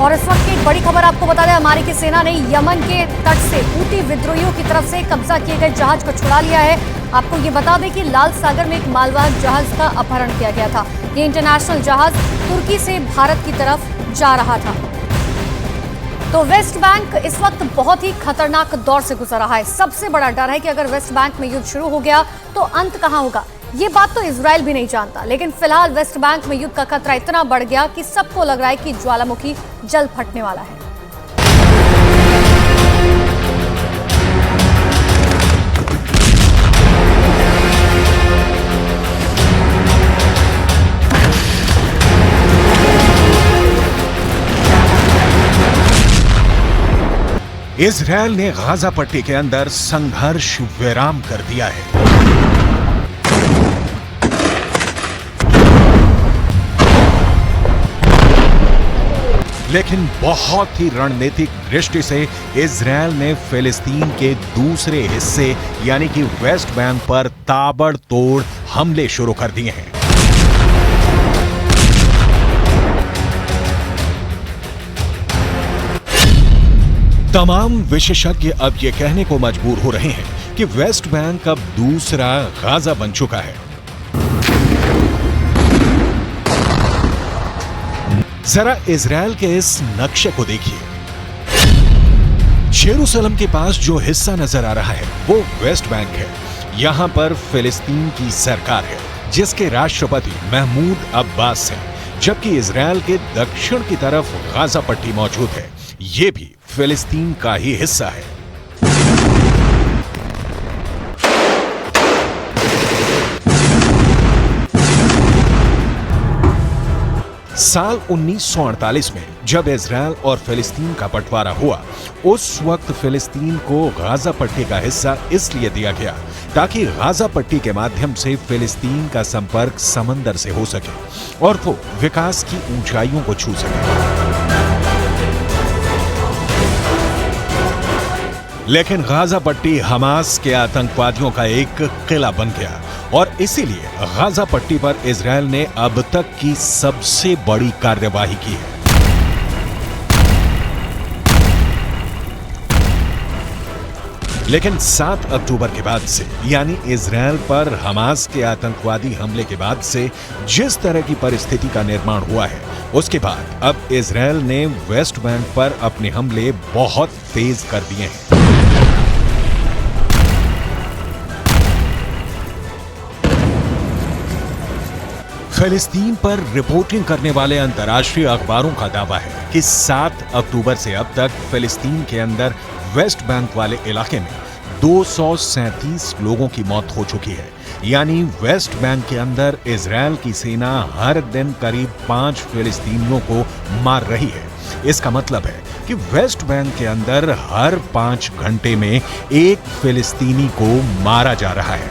और इस वक्त की एक बड़ी खबर आपको बता दें, अमेरिकी की सेना ने यमन के तट से हूती विद्रोहियों की तरफ से कब्जा किए गए जहाज को छुड़ा लिया है। आपको ये बता दें कि लाल सागर में एक मालवाहक जहाज का अपहरण किया गया था। ये इंटरनेशनल जहाज तुर्की से भारत की तरफ जा रहा था। तो वेस्ट बैंक इस वक्त बहुत ही खतरनाक दौर से गुजर रहा है। सबसे बड़ा डर है कि अगर वेस्ट बैंक में युद्ध शुरू हो गया तो अंत कहां होगा, ये बात तो इजराइल भी नहीं जानता। लेकिन फिलहाल वेस्ट बैंक में युद्ध का खतरा इतना बढ़ गया कि सबको लग रहा है कि ज्वालामुखी जल्द फटने वाला है। इजरायल ने गाजा पट्टी के अंदर संघर्ष विराम कर दिया है। लेकिन बहुत ही रणनीतिक दृष्टि से इजरायल ने फिलिस्तीन के दूसरे हिस्से यानी कि वेस्ट बैंक पर ताबड़तोड़ हमले शुरू कर दिए हैं। तमाम विशेषज्ञ अब ये कहने को मजबूर हो रहे हैं कि वेस्ट बैंक अब दूसरा गाजा बन चुका है। जरा इजरायल के इस नक्शे को देखिए। यरूशलेम के पास जो हिस्सा नजर आ रहा है वो वेस्ट बैंक है। यहां पर फिलिस्तीन की सरकार है जिसके राष्ट्रपति महमूद अब्बास हैं, जबकि इजरायल के दक्षिण की तरफ गाजा पट्टी मौजूद है। ये भी फिलिस्तीन का ही हिस्सा है। साल 1948 में जब इजरायल और फिलिस्तीन का बंटवारा हुआ, उस वक्त फिलिस्तीन को गाजा पट्टी का हिस्सा इसलिए दिया गया ताकि गाजा पट्टी के माध्यम से फिलिस्तीन का संपर्क समंदर से हो सके और वो विकास की ऊंचाइयों को छू सके। लेकिन गाजा पट्टी हमास के आतंकवादियों का एक किला बन गया और इसीलिए गाजा पट्टी पर इजरायल ने अब तक की सबसे बड़ी कार्यवाही की है। लेकिन 7 अक्टूबर के बाद से यानी इजरायल पर हमास के आतंकवादी हमले के बाद से जिस तरह की परिस्थिति का निर्माण हुआ है, उसके बाद अब इजरायल ने वेस्ट बैंक पर अपने हमले बहुत तेज कर दिए हैं। फिलिस्तीन पर रिपोर्टिंग करने वाले अंतर्राष्ट्रीय अखबारों का दावा है कि 7 अक्टूबर से अब तक फिलिस्तीन के अंदर वेस्ट बैंक वाले इलाके में 237 लोगों की मौत हो चुकी है। यानी वेस्ट बैंक के अंदर इजरायल की सेना हर दिन करीब 5 फिलिस्तीनियों को मार रही है। इसका मतलब है कि वेस्ट बैंक के अंदर हर 5 घंटे में एक फिलिस्तीनी को मारा जा रहा है।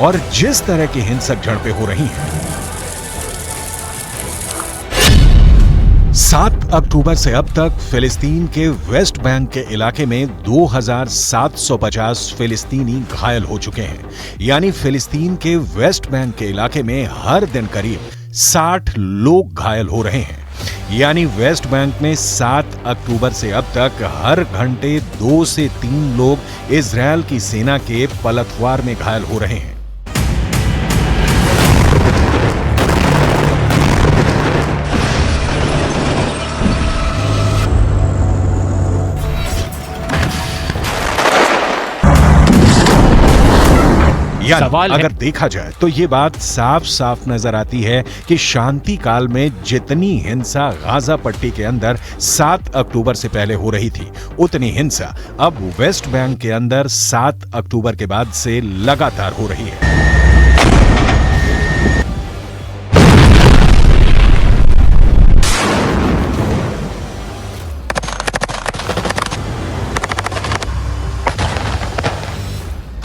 और जिस तरह की हिंसक झड़पें हो रही हैं, 7 अक्टूबर से अब तक फिलिस्तीन के वेस्ट बैंक के इलाके में 2750 फिलिस्तीनी घायल हो चुके हैं। यानी फिलिस्तीन के वेस्ट बैंक के इलाके में हर दिन करीब 60 लोग घायल हो रहे हैं। यानी वेस्ट बैंक में 7 अक्टूबर से अब तक हर घंटे 2 से 3 लोग इजरायल की सेना के पलटवार में घायल हो रहे हैं। अगर देखा जाए तो ये बात साफ साफ नजर आती है कि शांति काल में जितनी हिंसा गाजा पट्टी के अंदर 7 अक्टूबर से पहले हो रही थी, उतनी हिंसा अब वेस्ट बैंक के अंदर 7 अक्टूबर के बाद से लगातार हो रही है।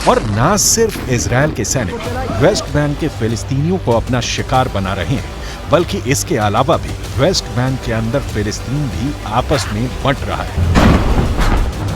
और न सिर्फ इजराइल के सैनिक वेस्ट बैंक के फिलिस्तीनियों को अपना शिकार बना रहे हैं, बल्कि इसके अलावा भी वेस्ट बैंक के अंदर फिलिस्तीन भी आपस में बंट रहा है।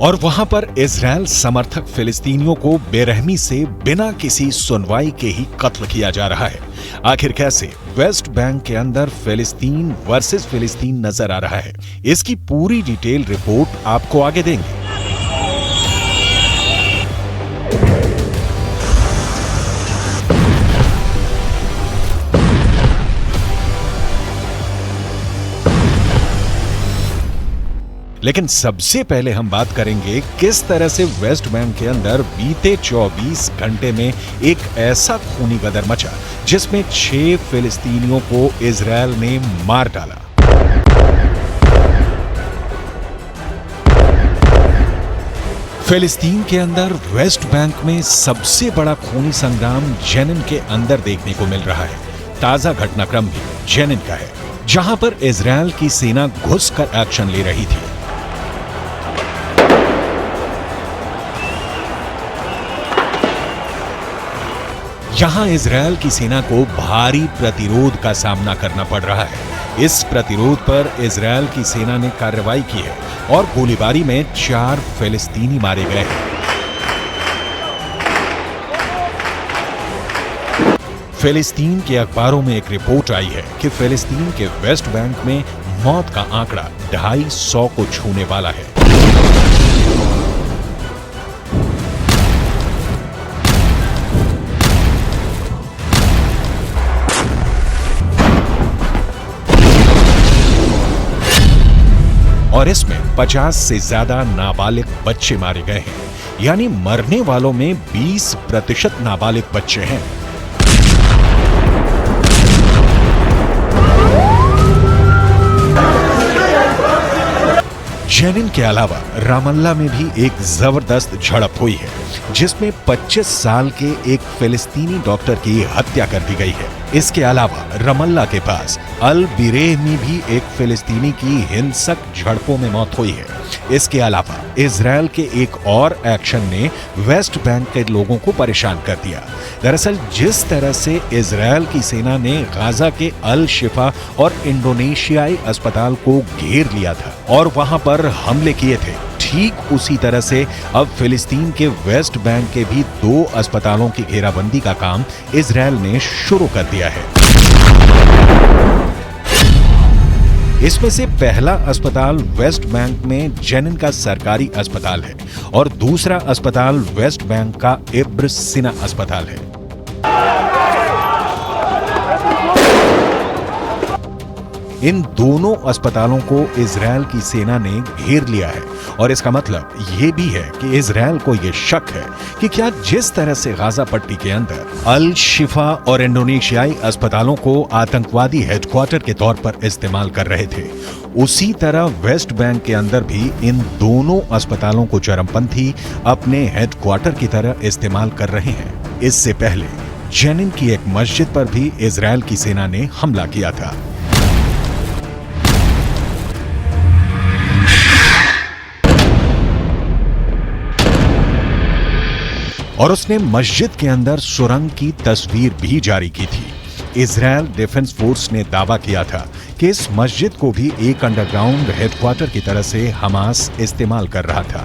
और वहां पर इजराइल समर्थक फिलिस्तीनियों को बेरहमी से बिना किसी सुनवाई के ही कत्ल किया जा रहा है। आखिर कैसे वेस्ट बैंक के अंदर फिलिस्तीन वर्सेस फिलिस्तीन नजर आ रहा है, इसकी पूरी डिटेल रिपोर्ट आपको आगे देंगे। लेकिन सबसे पहले हम बात करेंगे किस तरह से वेस्ट बैंक के अंदर बीते 24 घंटे में एक ऐसा खूनी गदर मचा जिसमें 6 फिलिस्तीनियों को इजराइल ने मार डाला। फिलिस्तीन के अंदर वेस्ट बैंक में सबसे बड़ा खूनी संग्राम जेनिन के अंदर देखने को मिल रहा है। ताजा घटनाक्रम भी जेनिन का है, जहां पर इजराइल की सेना घुसकर एक्शन ले रही थी। यहां इजराइल की सेना को भारी प्रतिरोध का सामना करना पड़ रहा है। इस प्रतिरोध पर इजराइल की सेना ने कार्रवाई की है और गोलीबारी में 4 फिलिस्तीनी मारे गए हैं। फिलिस्तीन के अखबारों में एक रिपोर्ट आई है कि फिलिस्तीन के वेस्ट बैंक में मौत का आंकड़ा 250 को छूने वाला है। और इसमें 50 से ज्यादा नाबालिग बच्चे मारे गए हैं, यानी मरने वालों में 20% नाबालिग बच्चे हैं। जेनिन के अलावा रामल्ला में भी एक जबरदस्त झड़प हुई है, जिसमें 25 साल के एक फिलिस्तीनी डॉक्टर की हत्या कर दी गई है। इसके अलावा रमल्ला के पास अल बिरेह में भी एक फिलिस्तीनी की हिंसक झड़पों में मौत हुई है। इसके अलावा इजराइल के एक और एक्शन ने वेस्ट बैंक के लोगों को परेशान कर दिया। दरअसल जिस तरह से इजराइल की सेना ने गाजा के अल शिफा और इंडोनेशियाई अस्पताल को घेर लिया था और वहां पर हमले किए थे, ठीक उसी तरह से अब फिलिस्तीन के वेस्ट बैंक के भी 2 अस्पतालों की घेराबंदी का काम इजराइल ने शुरू कर दिया है। इसमें से पहला अस्पताल वेस्ट बैंक में जेनिन का सरकारी अस्पताल है और दूसरा अस्पताल वेस्ट बैंक का इब्र सिना अस्पताल है। इन दोनों अस्पतालों को इजराइल की सेना ने घेर लिया है और इसका मतलब ये भी है कि इजराइल को ये शक है कि क्या जिस तरह से गाजा पट्टी के अंदर अल शिफा और इंडोनेशियाई अस्पतालों को आतंकवादी हेडक्वार्टर के तौर पर इस्तेमाल कर रहे थे, उसी तरह वेस्ट बैंक के अंदर भी इन दोनों अस्पतालों को चरमपंथी अपने हेडक्वार्टर की तरह इस्तेमाल कर रहे हैं। इससे पहले जेनिन की एक मस्जिद पर भी इजराइल की सेना ने हमला किया था। और उसने मस्जिद के अंदर सुरंग की तस्वीर भी जारी की थी। इजराइल डिफेंस फोर्स ने दावा किया था कि इस मस्जिद को भी एक अंडरग्राउंड हेडक्वार्टर की तरह से हमास इस्तेमाल कर रहा था।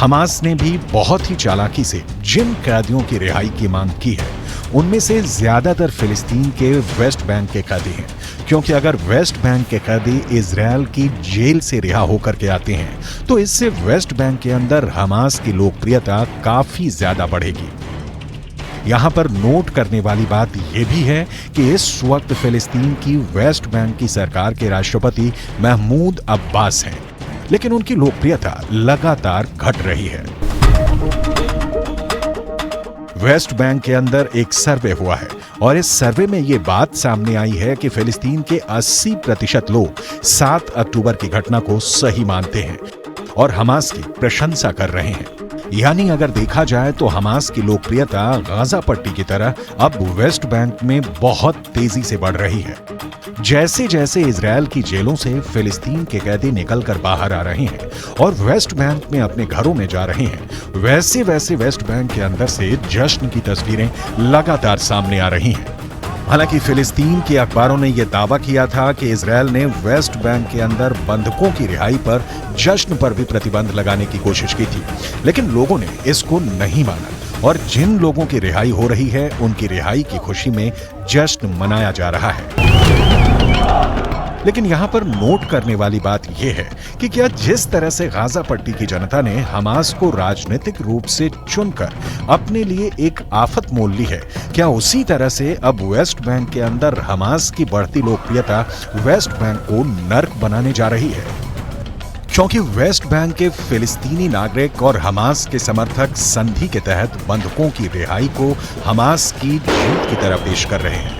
हमास ने भी बहुत ही चालाकी से जिन कैदियों की रिहाई की मांग की है, उनमें से ज्यादातर फिलिस्तीन के वेस्ट बैंक के कैदी हैं, क्योंकि अगर वेस्ट बैंक के कैदी इजरायल की जेल से रिहा होकर के आते हैं तो इससे वेस्ट बैंक के अंदर हमास की लोकप्रियता काफी ज्यादा बढ़ेगी। यहां पर नोट करने वाली बात यह भी है कि इस वक्त फिलिस्तीन की वेस्ट बैंक की सरकार के राष्ट्रपति महमूद अब्बास हैं, लेकिन उनकी लोकप्रियता लगातार घट रही है। वेस्ट बैंक के अंदर एक सर्वे हुआ है और इस सर्वे में यह बात सामने आई है कि फिलिस्तीन के 80% लोग 7 अक्टूबर की घटना को सही मानते हैं और हमास की प्रशंसा कर रहे हैं। यानी अगर देखा जाए तो हमास की लोकप्रियता गाजा पट्टी की तरह अब वेस्ट बैंक में बहुत तेजी से बढ़ रही है। जैसे जैसे इजरायल की जेलों से फिलिस्तीन के कैदी निकलकर बाहर आ रहे हैं और वेस्ट बैंक में अपने घरों में जा रहे हैं, वैसे वैसे वेस्ट बैंक के अंदर से जश्न की तस्वीरें लगातार सामने आ रही हैं। हालांकि फिलिस्तीन के अखबारों ने यह दावा किया था कि इजरायल ने वेस्ट बैंक के अंदर बंधकों की रिहाई पर जश्न पर भी प्रतिबंध लगाने की कोशिश की थी, लेकिन लोगों ने इसको नहीं माना और जिन लोगों की रिहाई हो रही है उनकी रिहाई की खुशी में जश्न मनाया जा रहा है। लेकिन यहां पर नोट करने वाली बात यह है कि क्या जिस तरह से गाजा पट्टी की जनता ने हमास को राजनीतिक रूप से चुनकर अपने लिए एक आफत मोल ली है, क्या उसी तरह से अब वेस्ट बैंक के अंदर हमास की बढ़ती लोकप्रियता वेस्ट बैंक को नर्क बनाने जा रही है? क्योंकि वेस्ट बैंक के फिलिस्तीनी नागरिक और हमास के समर्थक संधि के तहत बंधकों की रिहाई को हमास की जीत की तरह पेश कर रहे हैं।